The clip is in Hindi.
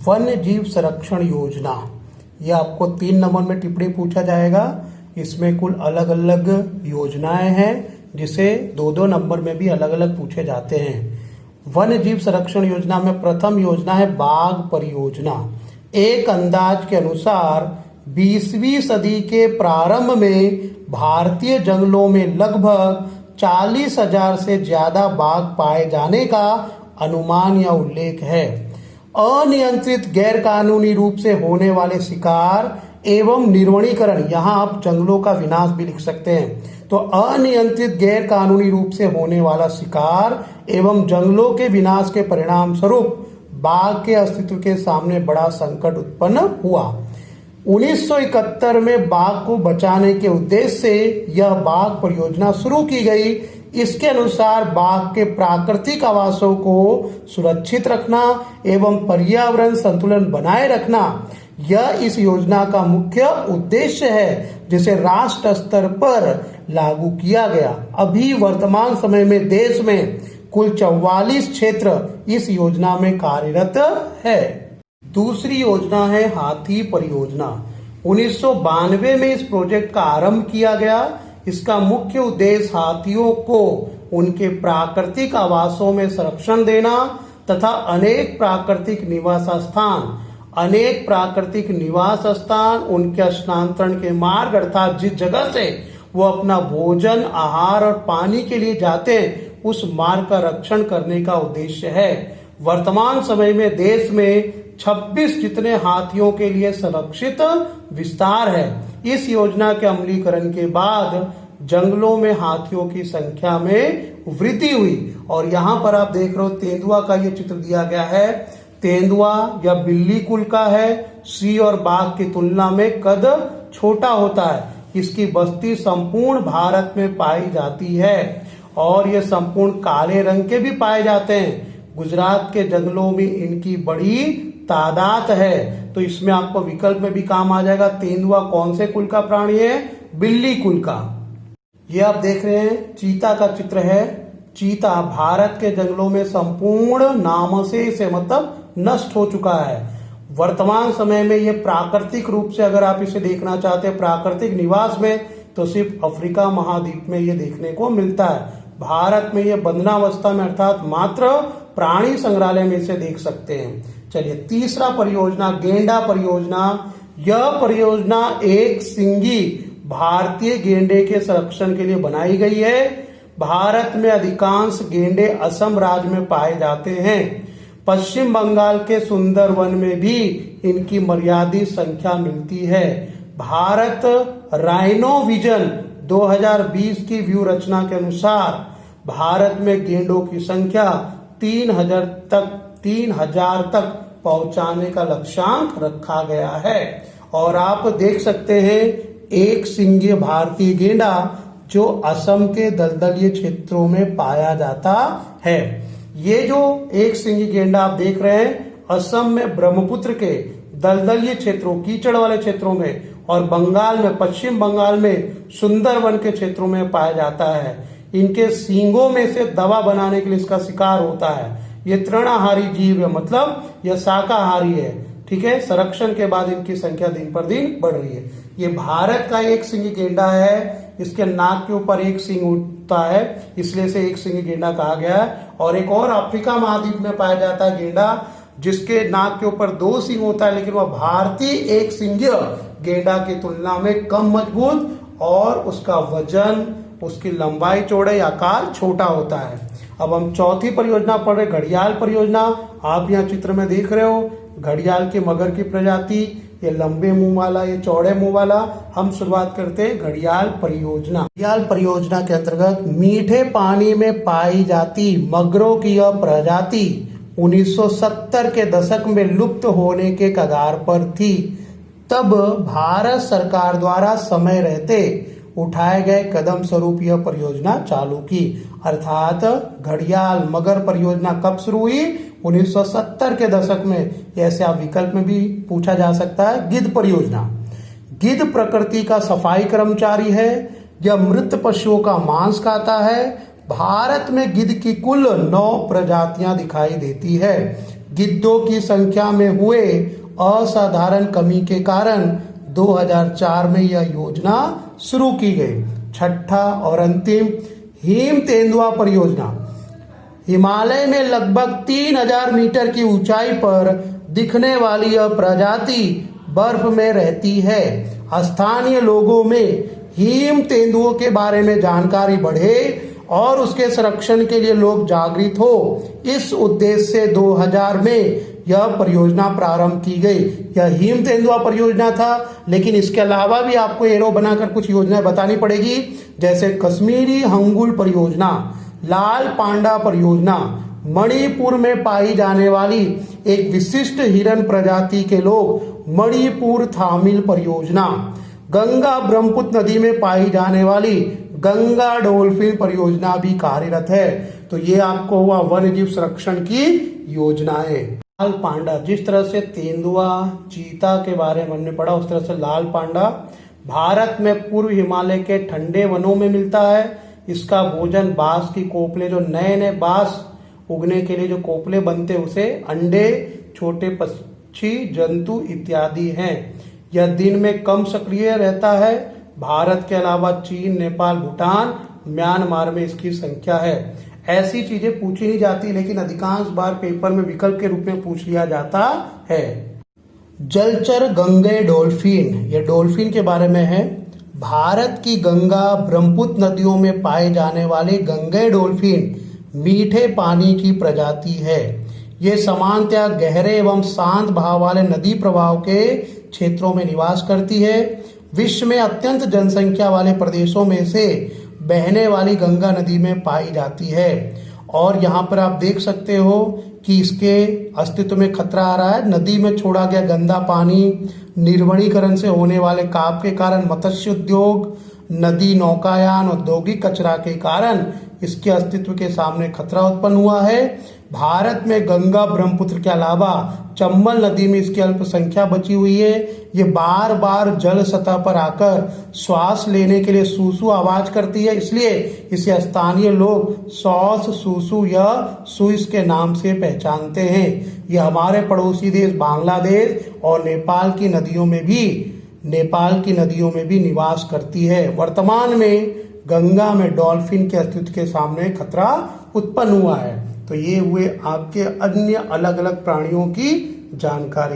वन्य जीव संरक्षण योजना, ये आपको 3 नंबर में टिप्पणी पूछा जाएगा। इसमें कुल अलग अलग योजनाएं हैं जिसे 2-2 नंबर में भी अलग अलग पूछे जाते हैं। वन्य जीव संरक्षण योजना में प्रथम योजना है बाघ परियोजना। एक अंदाज के अनुसार 20वीं सदी के प्रारंभ में भारतीय जंगलों में लगभग 40,000 से ज्यादा बाघ पाए जाने का अनुमान या उल्लेख है। अनियंत्रित गैर कानूनी रूप से होने वाले शिकार एवं निर्वणीकरण, यहाँ आप जंगलों का विनाश भी लिख सकते हैं। तो अनियंत्रित गैर कानूनी रूप से होने वाला शिकार एवं जंगलों के विनाश के परिणाम स्वरूप बाघ के अस्तित्व के सामने बड़ा संकट उत्पन्न हुआ। 1971 में बाघ को बचाने के उद्देश्य से यह बाघ परियोजना शुरू की गई। इसके अनुसार बाघ के प्राकृतिक आवासों को सुरक्षित रखना एवं पर्यावरण संतुलन बनाए रखना, यह इस योजना का मुख्य उद्देश्य है, जिसे राष्ट्र स्तर पर लागू किया गया। अभी वर्तमान समय में देश में कुल 44 क्षेत्र इस योजना में कार्यरत है। दूसरी योजना है हाथी परियोजना। 1992 में इस प्रोजेक्ट का आरंभ किया गया। इसका मुख्य उद्देश्य हाथियों को उनके प्राकृतिक आवासों में संरक्षण देना तथा अनेक प्राकृतिक निवास स्थान उनके स्थानांतरण के मार्ग अर्थात जिस जगह से वो अपना भोजन, आहार और पानी के लिए जाते हैं उस मार्ग का रक्षण करने का उद्देश्य है। वर्तमान समय में देश में 26 जितने हाथियों के लिए संरक्षित विस्तार है। इस योजना के अमलीकरण के बाद जंगलों में हाथियों की संख्या में वृद्धि हुई। और यहाँ पर आप देख रहे हो तेंदुआ का ये चित्र दिया गया है। तेंदुआ या बिल्ली कुल का है। सिंह और बाघ की तुलना में कद छोटा होता है। इसकी बस्ती संपूर्ण भारत में पाई जाती है और ये संपूर्ण काले रंग के भी पाए जाते हैं। गुजरात के जंगलों में इनकी बड़ी तादाद है। तो इसमें आपको विकल्प में भी काम आ जाएगा। तेंदुआ कौन से कुल का प्राणी है? बिल्ली कुल का। ये आप देख रहे हैं चीता का चित्र है। चीता भारत के जंगलों में संपूर्ण नामशेष से मतलब नष्ट हो चुका है। वर्तमान समय में ये प्राकृतिक रूप से अगर आप इसे देखना चाहते हैं प्राकृतिक निवास में, तो सिर्फ अफ्रीका महाद्वीप में ये देखने को मिलता है। भारत में ये बंधनावस्था में अर्थात मात्र प्राणी संग्रहालय में इसे देख सकते हैं। चलिए तीसरा परियोजना गेंडा परियोजना। यह परियोजना एक सिंगी भारतीय गेंडे के संरक्षण के लिए बनाई गई है। भारत में अधिकांश गेंडे असम राज्य में पाए जाते हैं। पश्चिम बंगाल के सुंदरवन में भी इनकी मर्यादित संख्या मिलती है। भारत राइनो विजन 2020 की व्यू रचना के अनुसार भारत में गेंडों की संख्या 3000 तक पहुंचाने का लक्ष्यांक रखा गया है। और आप देख सकते हैं एक सिंगीय भारतीय गेंडा जो असम के दलदलीय क्षेत्रों में पाया जाता है। ये जो एक सिंगी गेंडा आप देख रहे हैं असम में ब्रह्मपुत्र के दलदलीय क्षेत्रों, कीचड़ वाले क्षेत्रों में और बंगाल में, पश्चिम बंगाल में सुंदरवन के क्षेत्रों में पाया जाता है। इनके सींगों में से दवा बनाने के लिए इसका शिकार होता है। ये तृणाहारी जीव है, मतलब यह शाकाहारी है। ठीक है, संरक्षण के बाद इनकी संख्या दिन पर दिन बढ़ रही है। ये भारत का एक सिंगी गेंडा है। इसके नाक के ऊपर एक सिंग उठता है, इसलिए से एक सिंगी गेंडा कहा गया है। और एक और अफ्रीका महाद्वीप में पाया जाता है गेंडा जिसके नाक के ऊपर 2 सिंग होता है, लेकिन वह भारतीय एक सिंगीय गेंडा की तुलना में कम मजबूत और उसका वजन, उसकी लंबाई, चौड़ाई, आकार छोटा होता है। अब हम चौथी परियोजना पढ़ रहे घड़ियाल परियोजना। आप यहाँ चित्र में देख रहे हो घड़ियाल के मगर की प्रजाति, ये लंबे मुंह वाला, ये चौड़े मुंह वाला। हम शुरुआत करते हैं घड़ियाल परियोजना। घड़ियाल परियोजना के अंतर्गत मीठे पानी में पाई जाती मगरों की यह प्रजाति 1970 के दशक में लुप्त होने के कगार पर थी। तब भारत सरकार द्वारा समय रहते उठाए गए कदम स्वरूप यह परियोजना चालू की। अर्थात घड़ियाल मगर परियोजना कब शुरू हुई? 1970 के दशक में। ऐसे आप विकल्प में भी पूछा जा सकता है। गिद्ध परियोजना। गिद्ध प्रकृति का सफाई कर्मचारी है। यह मृत पशुओं का मांस खाता है। भारत में गिद्ध की कुल 9 प्रजातियां दिखाई देती है। गिद्धों की संख्या में हुए असाधारण कमी के कारण 2004 में यह योजना शुरू की गई। छठा और अंतिम, हिम तेंदुआ परियोजना। हिमालय में लगभग 3000 मीटर की ऊंचाई पर दिखने वाली यह प्रजाति बर्फ में रहती है। स्थानीय लोगों में हिम तेंदुओं के बारे में जानकारी बढ़े और उसके संरक्षण के लिए लोग जागृत हो, इस उद्देश्य से 2000 में यह परियोजना प्रारंभ की गई। यह हिम तेंदुआ परियोजना था, लेकिन इसके अलावा भी आपको एरो बनाकर कुछ योजनाएं बतानी पड़ेगी, जैसे कश्मीरी हंगुल परियोजना, लाल पांडा परियोजना, मणिपुर में पाई जाने वाली एक विशिष्ट हिरन प्रजाति के लोग मणिपुर थामिल परियोजना, गंगा ब्रह्मपुत्र नदी में पाई जाने वाली गंगा डॉल्फिन परियोजना भी कार्यरत है। तो ये आपको हुआ वन्य जीव संरक्षण की योजनाएं। लाल पांडा, जिस तरह से तेंदुआ, चीता के बारे में हमने पढ़ा, उस तरह से लाल पांडा भारत में पूर्व हिमालय के ठंडे वनों में मिलता है। इसका भोजन बांस की कोपले, जो नए नए बांस उगने के लिए जो कोपले बनते उसे अंडे, छोटे पक्षी, जंतु इत्यादि हैं। यह दिन में कम सक्रिय रहता है। भारत के अलावा चीन, नेपाल, भूटान, म्यांमार में इसकी संख्या है। ऐसी चीजें पूछी नहीं जाती, लेकिन अधिकांश बार पेपर में विकल्प के रूप में पूछ लिया जाता है। जलचर गंगे डॉल्फिन, यह डॉल्फिन के बारे में है। भारत की गंगा ब्रह्मपुत्र नदियों में पाए जाने वाले गंगे डॉल्फिन मीठे पानी की प्रजाति है। ये सामान्यतः गहरे एवं शांत बहाव वाले नदी प्रवाह के क्षेत्रों में निवास करती है। विश्व में अत्यंत जनसंख्या वाले प्रदेशों में से बहने वाली गंगा नदी में पाई जाती है। और यहाँ पर आप देख सकते हो कि इसके अस्तित्व में खतरा आ रहा है। नदी में छोड़ा गया गंदा पानी, निर्वणीकरण से होने वाले काप के कारण, मत्स्य उद्योग, नदी नौकायान, औद्योगिक कचरा के कारण इसके अस्तित्व के सामने खतरा उत्पन्न हुआ है। भारत में गंगा ब्रह्मपुत्र के अलावा चंबल नदी में इसकी अल्पसंख्या बची हुई है। ये बार बार जल सतह पर आकर श्वास लेने के लिए सूसू आवाज करती है, इसलिए इसे स्थानीय लोग सॉस, सूसू या सुइस के नाम से पहचानते हैं। यह हमारे पड़ोसी देश बांग्लादेश और नेपाल की नदियों में भी निवास करती है। वर्तमान में गंगा में डॉल्फिन के अस्तित्व के सामने खतरा उत्पन्न हुआ है। तो ये हुए आपके अन्य अलग अलग प्राणियों की जानकारी।